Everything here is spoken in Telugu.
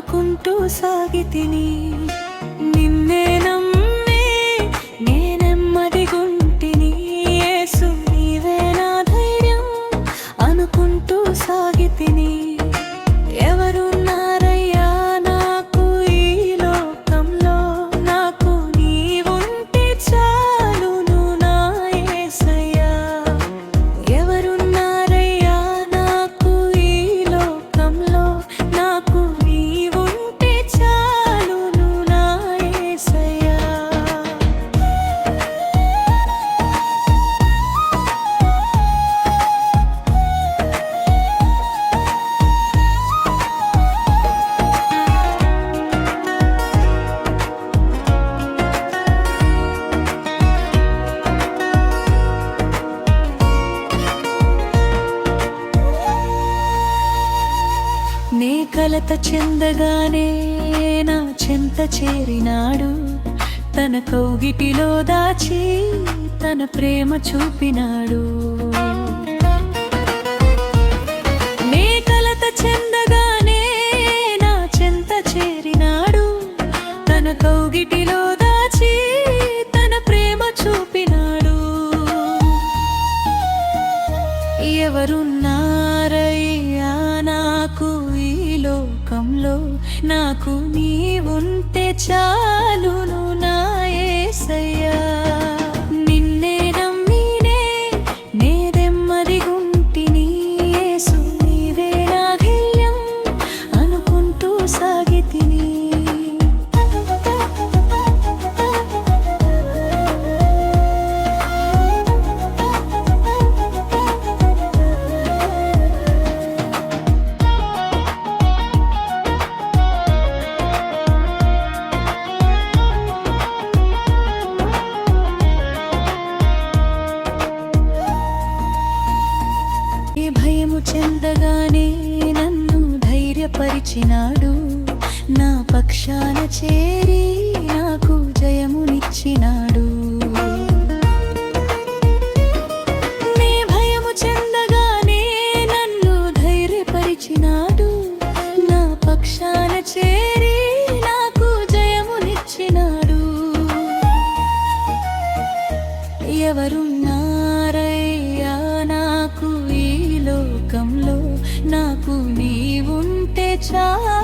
అనుకుంటూ సాగితిని. నిన్నే నమ్మి నేనెమ్మదిగుంటిని. యేసు నీవే నా ధైర్యం అనుకుంటూ సాగితిని. ఎవరున్నారయ్యా నాకు ఈ లోకంలో, నాకు నీవుంటే చాలును నా యేసయ్యా. ఎవరున్నారయ్యా నాకు ఈ లోకంలో, నాకు నీవుంటే చాలును నా యేసయ్యా. నే కలత చెందగానే నా చెంత చేరినాడు. తన కౌగిటిలో దాచి తన ప్రేమ చూపినాడు. నే కలత చెందగానే నా చెంత చేరినాడు. తన కౌగిటిలో దాచి తన ప్రేమ చూపినాడు. ఎవరున్నారయ్యా నాకు ఈ లోకంలో, నాకు నీవుంటే చాలును నా యేసయ్యా. నిన్నే నమ్మినే నేనెమ్మదిగుంటిని. యేసు నీవే నా ధైర్యం అనుకుంటూ సాగితిని. ఏ భయము చెందగానే నన్ను ధైర్యపరిచినాడు. నా పక్షాన చేరి నాకు జయమునిచ్చినాడు. నే భయము చెందగానే నన్ను ధైర్యపరిచినాడు. నా పక్షాన చేరి నాకు జయమునిచ్చినాడు. ఎవరున్నారయ్యా నాకు ఈ లోకంలో, నాకు నీవుంటే చాలు.